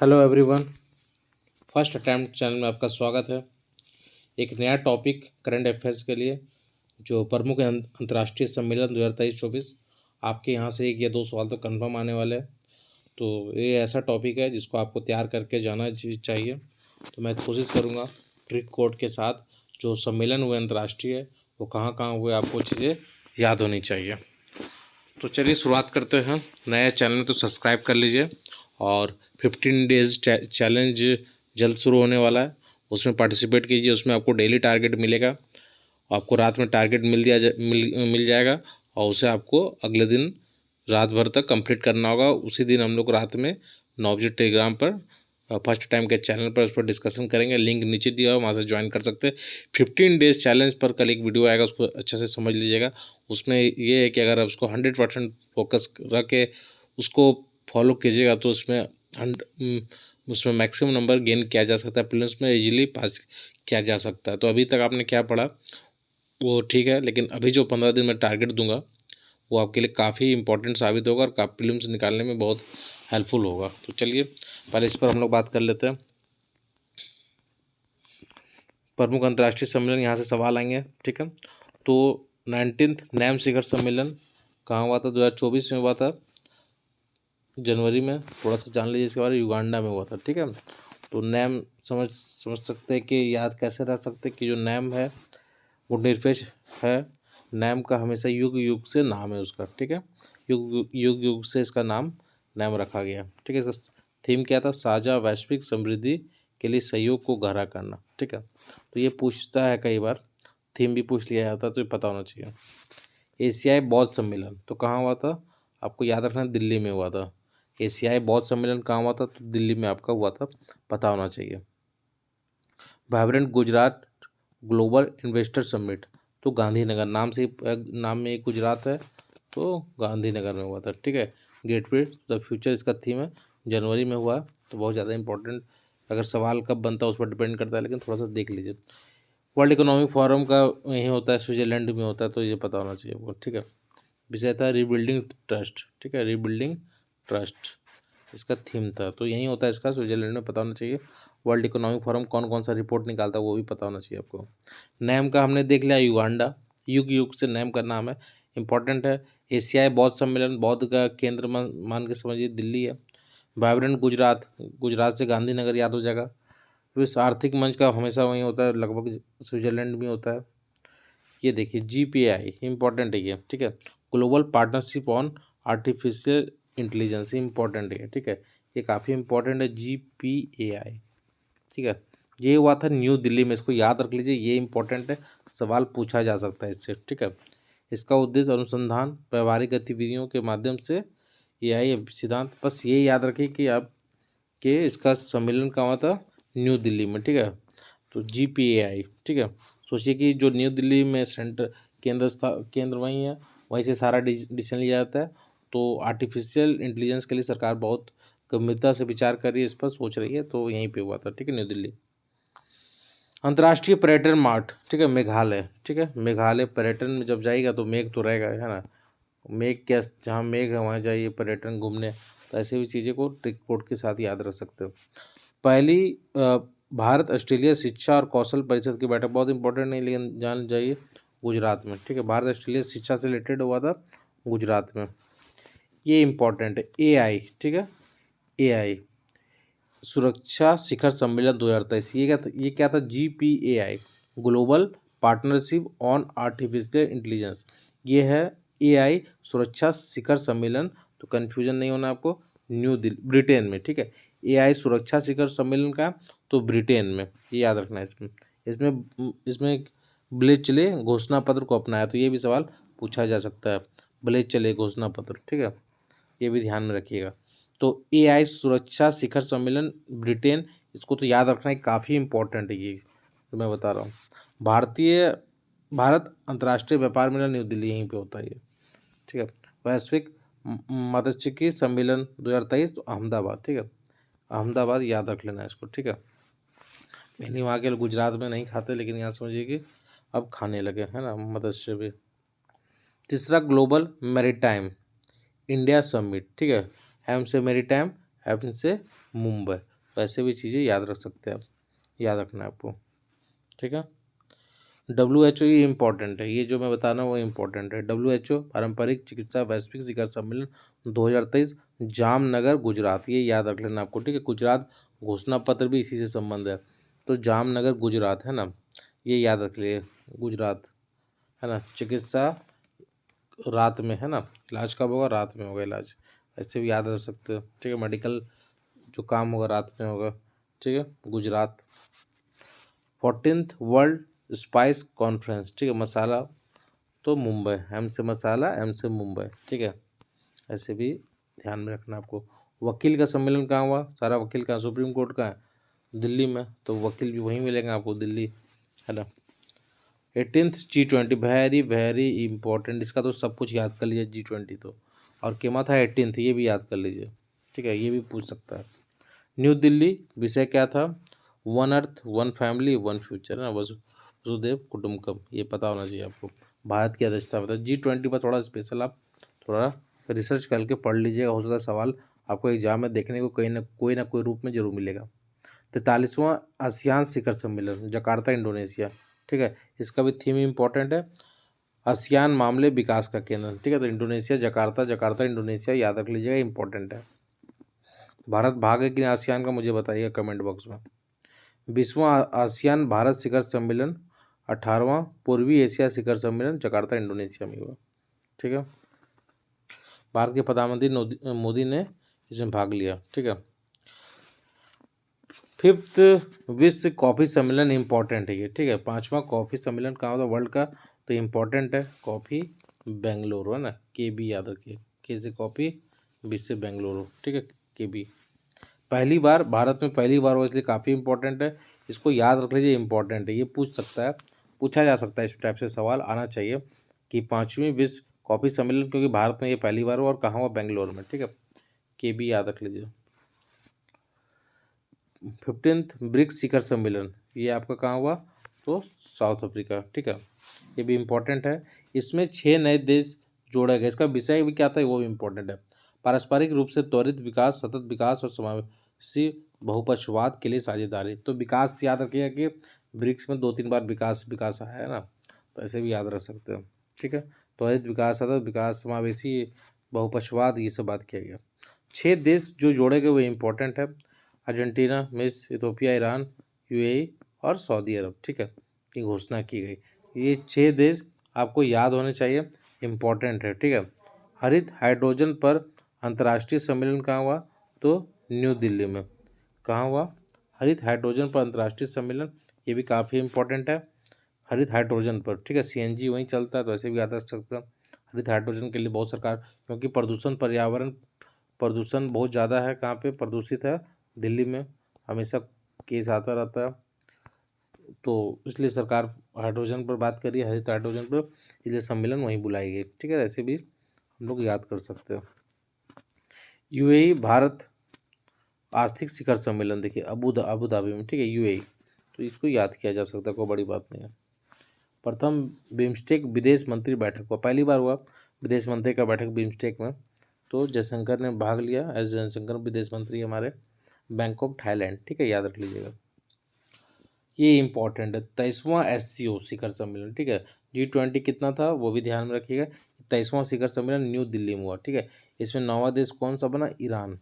Hello everyone. First attempt channel में आपका स्वागत है। एक नया टॉपिक करंट अफेयर्स के लिए जो प्रमुख अंतर्राष्ट्रीय सम्मेलन 2023-24 आपके यहाँ से एक या दो सवाल तो कंफर्म आने वाले हैं। तो ये ऐसा टॉपिक है जिसको आपको तैयार करके जाना चाहिए। तो मैं कोशिश करूँगा ट्रिक कोड के साथ जो सम्मेलन हुए अंतर्राष्ट्रीय वो कहाँ कहाँ हुए आपको चीज़ें याद होनी चाहिए। तो चलिए शुरुआत करते हैं। नया चैनल में तो सब्सक्राइब कर लीजिए और 15 डेज चैलेंज जल्द शुरू होने वाला है, उसमें पार्टिसिपेट कीजिए। उसमें आपको डेली टारगेट मिलेगा, आपको रात में टारगेट मिल जाएगा और उसे आपको अगले दिन रात भर तक कंप्लीट करना होगा। उसी दिन हम लोग रात में 9 बजे टेलीग्राम पर फर्स्ट टाइम के चैनल पर उस पर डिस्कशन करेंगे। लिंक नीचे दिया हुआ, वहाँ से ज्वाइन कर सकते हैं। 15 डेज चैलेंज पर कल एक वीडियो आएगा, उसको अच्छे से समझ लीजिएगा। उसमें ये है कि अगर आप उसको 100% फोकस रख के उसको फॉलो कीजिएगा तो उसमें मैक्सिमम नंबर गेन किया जा सकता है, प्लस में इजीली पास किया जा सकता है। तो अभी तक आपने क्या पढ़ा वो ठीक है, लेकिन अभी जो 15 दिन में टारगेट दूंगा वो आपके लिए काफ़ी इंपॉर्टेंट साबित होगा और प्रीलिम्स निकालने में बहुत हेल्पफुल होगा। तो चलिए पहले इस पर हम लोग बात कर लेते हैं। प्रमुख अंतर्राष्ट्रीय सम्मेलन, यहाँ से सवाल आएंगे, ठीक है। तो 19th नैम शिखर सम्मेलन कहाँ हुआ था? 2024 में हुआ था, जनवरी में। थोड़ा सा जान लीजिए इसके बारे में। युगांडा में हुआ था, ठीक है। तो नैम समझ सकते हैं कि याद कैसे रख सकते हैं कि जो नैम है वो निरपेक्ष है। नैम का हमेशा युग युग से नाम है उसका, ठीक है। युग युग युग से इसका नाम नैम रखा गया, ठीक है। इसका थीम क्या था? साझा वैश्विक समृद्धि के लिए सहयोग को गहरा करना, ठीक है। तो ये पूछता है कई बार, थीम भी पूछ लिया जाता है, तो ये पता होना चाहिए। एशियाई बौद्ध सम्मेलन तो कहाँ हुआ था? आपको याद रखना, दिल्ली में हुआ था। एशियाई बौद्ध सम्मेलन कहाँ हुआ था? तो दिल्ली में आपका हुआ था, पता होना चाहिए। Vibrant Gujarat global investor summit तो गांधीनगर, नाम में एक गुजरात है, तो गांधीनगर में हुआ था, ठीक है। गेटवे द फ्यूचर इसका थीम है, जनवरी में हुआ। तो बहुत ज़्यादा इंपॉर्टेंट, अगर सवाल कब बनता है उस पर डिपेंड करता है, लेकिन थोड़ा सा देख लीजिए। वर्ल्ड इकोनॉमिक फोरम का यही होता है, स्विट्जरलैंड में होता है, तो ये पता होना चाहिए आपको, ठीक है। विषय था रीबिल्डिंग ट्रस्ट, ठीक है, रीबिल्डिंग ट्रस्ट इसका थीम था। तो यही होता है इसका, स्विट्जरलैंड में, पता होना चाहिए। वर्ल्ड इकोनॉमिक फोरम कौन कौन सा रिपोर्ट निकालता है वो भी पता होना चाहिए आपको। नैम का हमने देख लिया, युगांडा, युग युग से नैम का नाम है, इंपॉर्टेंट है। एशियाई बौद्ध सम्मेलन, बौद्ध का केंद्र मान के समझिए दिल्ली है। वाइब्रेंट गुजरात, गुजरात से गांधीनगर याद हो जाएगा। विश्व आर्थिक मंच का हमेशा वहीं होता है, लगभग स्विट्जरलैंड में होता है। ये देखिए GPAI, इंपॉर्टेंट है ये, ठीक है। Global partnership on artificial intelligence, important है, ठीक है। ये काफ़ी इंपॉर्टेंट है GPAI, ठीक है। ये हुआ था न्यू दिल्ली में, इसको याद रख लीजिए, ये इंपॉर्टेंट है, सवाल पूछा जा सकता है इससे, ठीक है। इसका उद्देश्य अनुसंधान व्यवहारिक गतिविधियों के माध्यम से AI सिद्धांत, बस ये याद रखिए कि आप के इसका सम्मेलन कहाँ हुआ था? न्यू दिल्ली में, ठीक है। तो GPAI, ठीक है। सोचिए कि जो न्यू दिल्ली में सेंटर केंद्र वहीं है, वहीं से सारा डिसीजन लिया जाता है। तो आर्टिफिशियल इंटेलिजेंस के लिए सरकार बहुत गंभीरता से विचार कर रही है, इस पर सोच रही है, तो यहीं पे हुआ था, ठीक है, न्यू दिल्ली। अंतर्राष्ट्रीय पर्यटन मार्ट, ठीक है, मेघालय, ठीक है। मेघालय पर्यटन में जब जाएगा तो मेघ तो रहेगा, है ना। मेघ क्या, जहाँ मेघ है वहाँ जाइए पर्यटन घूमने। तो ऐसे भी चीज़ें को ट्रिक कोड के साथ याद रख सकते हो। पहली भारत ऑस्ट्रेलिया शिक्षा और कौशल परिषद की बैठक, बहुत इंपॉर्टेंट नहीं लेकिन जान जाइए, गुजरात में, ठीक है। भारत ऑस्ट्रेलिया शिक्षा से रिलेटेड हुआ था गुजरात में, ये इंपॉर्टेंट है। AI, ठीक है, AI सुरक्षा शिखर सम्मेलन 2023, ये क्या था? GPAI global partnership on artificial intelligence, ये है AI सुरक्षा शिखर सम्मेलन। तो कन्फ्यूजन नहीं होना आपको, न्यू दिल्ली ब्रिटेन में, ठीक है। AI सुरक्षा शिखर सम्मेलन का तो ब्रिटेन में, ये याद रखना है। इसमें ब्लेज चले घोषणा पत्र को अपनाया, तो ये भी सवाल पूछा जा सकता है, ब्लेज चले घोषणा पत्र, ठीक है, ये भी ध्यान में रखिएगा। तो AI सुरक्षा शिखर सम्मेलन ब्रिटेन, इसको तो याद रखना है, काफ़ी इंपॉर्टेंट है ये, तो मैं बता रहा हूँ। भारत अंतर्राष्ट्रीय व्यापार मेला न्यू दिल्ली, यहीं पे होता है ये, ठीक है। वैश्विक मत्स्यिकी सम्मेलन 2023 तो अहमदाबाद, ठीक है, अहमदाबाद याद रख लेना इसको, ठीक है। मैंने वहाँ के गुजरात में नहीं खाते, लेकिन यहाँ समझिए कि अब खाने लगे, है ना, मत्स्य भी। तीसरा ग्लोबल मैरीटाइम इंडिया समिट, ठीक है। हेम से मैरीटाइम एम से मुंबई। तो ऐसे भी चीज़ें याद रख सकते हैं आप, याद रखना है आपको, ठीक है। WHO ये इम्पोर्टेंट है, ये जो मैं बता रहा हूँ वो इम्पोर्टेंट है। WHO पारंपरिक चिकित्सा वैश्विक शिखर सम्मेलन 2023 जामनगर गुजरात, ये याद रख लेना आपको, ठीक है। गुजरात घोषणा पत्र भी इसी से संबंध है, तो जामनगर गुजरात है ना, ये याद रख लिए, गुजरात है ना। चिकित्सा रात में है ना, इलाज कब होगा, रात में होगा इलाज, ऐसे भी याद रख सकते हो, ठीक है। मेडिकल जो काम होगा रात में होगा, ठीक है। Gujarat 14th world spice conference, ठीक है। मसाला तो मुंबई, एम से मसाला एम से मुंबई, ठीक है। ऐसे भी ध्यान में रखना आपको। वकील का सम्मेलन कहाँ हुआ, सारा वकील कहाँ, सुप्रीम कोर्ट का है दिल्ली में, तो वकील भी वहीं मिलेंगे आपको, दिल्ली है ना। 18th G20 very very important, इसका तो सब कुछ याद कर लीजिए, G20 तो, और केमा था 18th, ये भी याद कर लीजिए, ठीक है, ये भी पूछ सकता है। न्यू दिल्ली विषय क्या था, one earth one family one future, ना वसुदेव कुटुम्बकम, ये पता होना चाहिए आपको। भारत की अध्यक्षता में था। G20 पर थोड़ा स्पेशल आप थोड़ा रिसर्च करके पढ़ लीजिएगा, हो सकता है सवाल आपको एग्जाम में देखने को कहीं ना कोई रूप में जरूर मिलेगा। 43वां आसियान शिखर सम्मेलन जकार्ता इंडोनेशिया, ठीक है, इसका भी थीम इम्पोर्टेंट है, आसियान मामले विकास का केंद्र, ठीक है। तो इंडोनेशिया जकार्ता, जकार्ता इंडोनेशिया याद रख लीजिएगा, इंपॉर्टेंट है। भारत भाग है कि नहीं आसियान का, मुझे बताइएगा कमेंट बॉक्स में। 20वां आसियान भारत शिखर सम्मेलन, 18वां पूर्वी एशिया शिखर सम्मेलन जकार्ता इंडोनेशिया में हुआ, ठीक है। भारत के प्रधानमंत्री मोदी ने इसमें भाग लिया, ठीक है। 5th विश्व कॉफ़ी सम्मेलन इम्पोर्टेंट है ये, ठीक है। 5वां कॉफ़ी सम्मेलन कहाँ होता है वर्ल्ड का, तो इम्पोर्टेंट है कॉफ़ी बेंगलुरु, है ना, KB याद रखिए, के से कॉफ़ी, बी से बेंगलुरु, ठीक है, KB। पहली बार भारत में पहली बार हो, इसलिए काफ़ी इंपॉर्टेंट है, इसको याद रख लीजिए, इंपॉर्टेंट है, ये पूछ सकता है, पूछा जा सकता है, इस टाइप से सवाल आना चाहिए कि 5वीं विश्व कॉफ़ी सम्मेलन क्योंकि भारत में ये पहली बार हुआ और कहाँ हुआ, बेंगलोर में, ठीक है, KB याद रख लीजिए। 15th ब्रिक्स शिखर सम्मेलन, ये आपका कहाँ हुआ, तो साउथ अफ्रीका, ठीक है, ये भी इम्पोर्टेंट है। इसमें 6 नए देश जोड़े गए, इसका विषय भी क्या था वो भी इम्पोर्टेंट है। पारस्परिक रूप से त्वरित विकास, सतत विकास और समावेशी बहुपक्षवाद के लिए साझेदारी, तो विकास याद रखिएगा कि ब्रिक्स में 2-3 बार विकास विकास आया है ना, तो ऐसे भी याद रख सकते हो, ठीक है। त्वरित विकास, सतत विकास, समावेशी बहुपक्षवाद, ये सब बात किया गया। 6 देश जो जोड़े गए वो इम्पोर्टेंट है, अर्जेंटीना, मिस्र, इथोपिया, ईरान, UAE और सऊदी अरब, ठीक है, की घोषणा की गई। ये 6 देश आपको याद होने चाहिए, इम्पोर्टेंट है, ठीक है। हरित हाइड्रोजन पर अंतर्राष्ट्रीय सम्मेलन कहाँ हुआ, तो न्यू दिल्ली में। कहाँ हुआ, हरित हाइड्रोजन पर अंतर्राष्ट्रीय सम्मेलन, ये भी काफ़ी इम्पोर्टेंट है, हरित हाइड्रोजन पर, ठीक है। CNG वहीं चलता है, तो ऐसे भी याद रख सकते हैं। हरित हाइड्रोजन के लिए बहुत सरकार, क्योंकि प्रदूषण पर्यावरण प्रदूषण बहुत ज़्यादा है, कहाँ पे प्रदूषित है, दिल्ली में हमेशा केस आता रहता है, तो इसलिए सरकार हाइड्रोजन पर बात करी है, हरित हाइड्रोजन पर, इसलिए सम्मेलन वहीं बुलाई गई, ठीक है। ऐसे भी हम लोग याद कर सकते हैं। UAE भारत आर्थिक शिखर सम्मेलन, देखिए अबू धाबी में, ठीक है, UAE, तो इसको याद किया जा सकता है, कोई बड़ी बात नहीं है। प्रथम बिम्स्टेक विदेश मंत्री बैठक हुआ, पहली बार हुआ विदेश मंत्री का बैठक बिम्स्टेक में, तो जयशंकर ने भाग लिया, एस जयशंकर विदेश मंत्री हमारे, बैंकॉक थाईलैंड, ठीक है, याद रख लीजिएगा, ये इंपॉर्टेंट है। 23वां SCO शिखर सम्मेलन, ठीक है। G20 कितना था वो भी ध्यान में रखिएगा। 23वां शिखर सम्मेलन न्यू दिल्ली में हुआ, ठीक है। इसमें 9वां देश कौन सा बना, ईरान,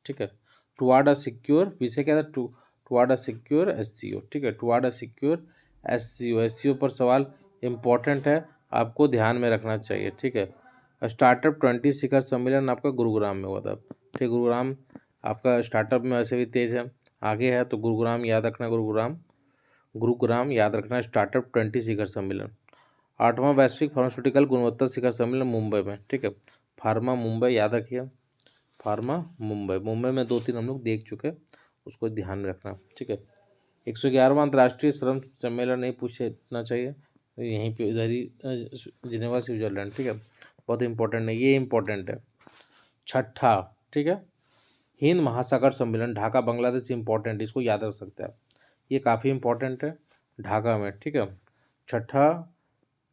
ठीक है। टुवार्ड अ सिक्योर, विषय क्या था, टुवार्ड अ सिक्योर SCO, ठीक है, टुवार्ड अ सिक्योर SCO पर सवाल इम्पोर्टेंट है, आपको ध्यान में रखना चाहिए, ठीक है। स्टार्टअप 20 शिखर सम्मेलन आपका गुरुग्राम में हुआ था, ठीक, गुरुग्राम आपका स्टार्टअप में वैसे भी तेज है, आगे है, तो गुरुग्राम याद रखना, गुरुग्राम याद रखना। स्टार्टअप 20 शिखर सम्मेलन। 8वां वैश्विक फार्मास्यूटिकल गुणवत्ता शिखर सम्मेलन मुंबई में, ठीक है, फार्मा मुंबई याद रखिए, फार्मा मुंबई में 2-3 हम लोग देख चुके हैं, उसको ध्यान में रखना, ठीक है। 111वां अंतर्राष्ट्रीय श्रम सम्मेलन नहीं पूछना चाहिए, यहीं पे इधर ही जिनेवा स्विट्जरलैंड, ठीक है, बहुत इंपॉर्टेंट है, ये इंपॉर्टेंट है। 6ठा, ठीक है, हिंद महासागर सम्मेलन ढाका बांग्लादेश, इंपॉर्टेंट, इसको याद रख सकते हैं आप, ये काफ़ी इंपॉर्टेंट है, ढाका में, ठीक है। 6ठा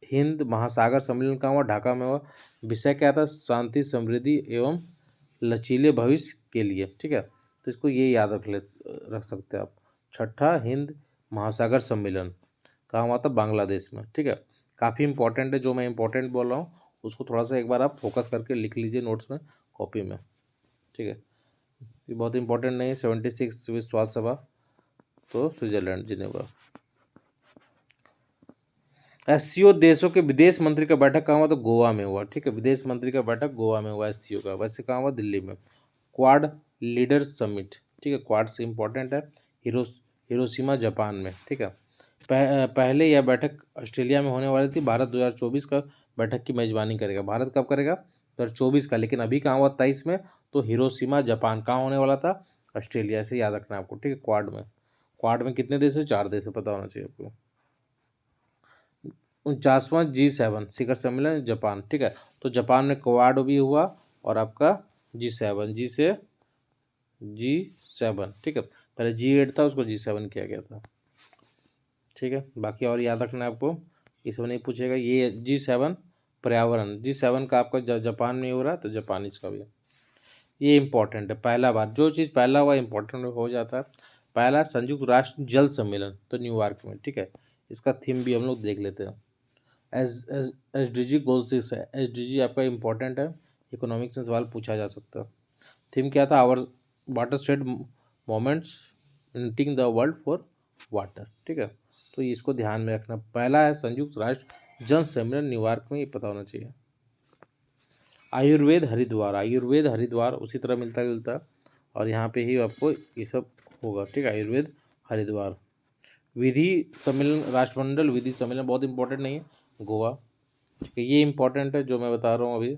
हिंद महासागर सम्मेलन कहाँ हुआ, ढाका में हुआ। विषय क्या था, शांति समृद्धि एवं लचीले भविष्य के लिए, ठीक है। तो इसको ये याद रख सकते हैं आप। छठा हिंद महासागर सम्मेलन कहाँ हुआ था? बांग्लादेश में। ठीक है, काफ़ी इंपॉर्टेंट है, जो मैं इंपॉर्टेंट बोल रहा हूँ उसको थोड़ा सा एक बार आप फोकस करके लिख लीजिए नोट्स में, कॉपी में। ठीक है, ये बहुत इंपॉर्टेंट नहीं है। 76 विश्व स्वास्थ्य सभा, तो स्विट्जरलैंड जिनेवा। एससीओ देशों के विदेश मंत्री का बैठक कहाँ हुआ? तो गोवा में हुआ। ठीक है, विदेश मंत्री का बैठक गोवा में हुआ एससीओ का। वैसे कहाँ हुआ? दिल्ली में। क्वाड लीडर्स समिट, ठीक है, क्वाड से इंपॉर्टेंट है। हिरोशिमा जापान में। ठीक है, पहले यह बैठक ऑस्ट्रेलिया में होने वाली थी। भारत 2024 का बैठक की मेजबानी करेगा। भारत कब करेगा? 2024 का। लेकिन अभी कहाँ हुआ? 23 में। तो हिरोशिमा जापान कहाँ होने वाला था? ऑस्ट्रेलिया। से याद रखना है आपको। ठीक है, क्वाड में। क्वाड में कितने देश है? 4 देश है, पता होना चाहिए आपको। 49वां G7 शिखर सम्मेलन जापान। ठीक है, तो जापान में क्वाड भी हुआ और आपका G7, G7। ठीक है, पहले G8 था, उसको G7 किया गया था। ठीक है, बाकी और याद रखना है आपको, इसमें नहीं पूछेगा। ये G7 पर्यावरण, G7 का आपका जापान में हो रहा है, तो जापानीज का भी। ये इंपॉर्टेंट है, पहला बार जो चीज़ पहला हुआ इंपॉर्टेंट हो जाता है। पहला संयुक्त राष्ट्र जल सम्मेलन, तो न्यूयॉर्क में। ठीक है, इसका थीम भी हम लोग देख लेते हैं। एस डी जी गोल 6 है। SDG आपका इंपॉर्टेंट है, इकोनॉमिक्स में सवाल पूछा जा सकता है। थीम क्या था? Our water state moments uniting the world for water. ठीक है, तो इसको ध्यान में रखना। पहला है संयुक्त राष्ट्र जल सम्मेलन न्यूयॉर्क में, ये पता होना चाहिए। आयुर्वेद हरिद्वार, आयुर्वेद हरिद्वार उसी तरह मिलता जुलता, और यहाँ पे ही आपको ये सब होगा। ठीक है, आयुर्वेद हरिद्वार। विधि सम्मेलन, राष्ट्रमंडल विधि सम्मेलन बहुत इंपॉर्टेंट नहीं है, गोवा। ठीक है, ये इंपॉर्टेंट है जो मैं बता रहा हूँ अभी।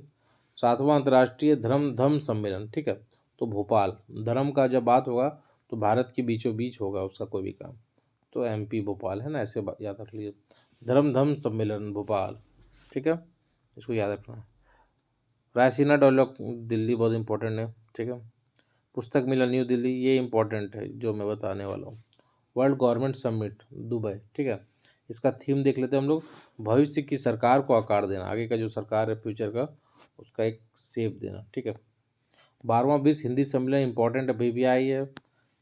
7वां अंतर्राष्ट्रीय धर्म सम्मेलन। ठीक है, तो भोपाल। धर्म का जब बात होगा तो भारत के बीचों बीच होगा उसका कोई भी काम, तो MP भोपाल है ना, ऐसे याद रख लीजिए। धर्म सम्मेलन भोपाल। ठीक है, इसको याद रखना है। रायसीना डेवलप दिल्ली, बहुत इंपॉर्टेंट है। ठीक है, पुस्तक मेला न्यू दिल्ली, ये इंपॉर्टेंट है जो मैं बताने वाला हूँ। World government summit Dubai. ठीक है, इसका थीम देख लेते हैं हम लोग। भविष्य की सरकार को आकार देना, आगे का जो सरकार है फ्यूचर का, उसका एक शेप देना। ठीक है, 12वां विश्व हिंदी सम्मेलन इंपॉर्टेंट है, BBI है,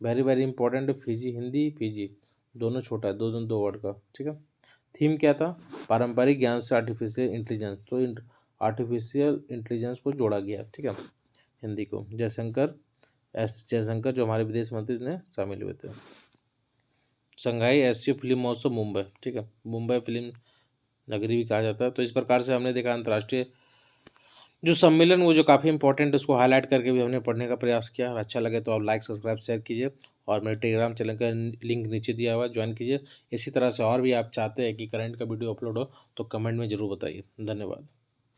वेरी वेरी इंपॉर्टेंट है। फिजी हिंदी, फिजी दोनों छोटा है, दो वर्ड का। ठीक है, थीम क्या था? पारंपरिक ज्ञान से आर्टिफिशियल इंटेलिजेंस, तो आर्टिफिशियल इंटेलिजेंस को जोड़ा गया। ठीक है, हिंदी को। जयशंकर जो हमारे विदेश मंत्री ने शामिल हुए थे। संघाई एशिया फिल्म महोत्सव मुंबई। ठीक है, मुंबई फिल्म नगरी भी कहा जाता है। तो इस प्रकार से हमने देखा अंतर्राष्ट्रीय जो सम्मेलन, वो जो काफ़ी इंपॉर्टेंट है, उसको हाईलाइट करके भी हमने पढ़ने का प्रयास किया। अच्छा लगे तो आप लाइक सब्सक्राइब शेयर कीजिए, और मेरे टेलीग्राम चैनल का लिंक नीचे दिया हुआ है, ज्वाइन कीजिए। इसी तरह से और भी आप चाहते हैं कि करंट का वीडियो अपलोड हो तो कमेंट में ज़रूर बताइए। धन्यवाद।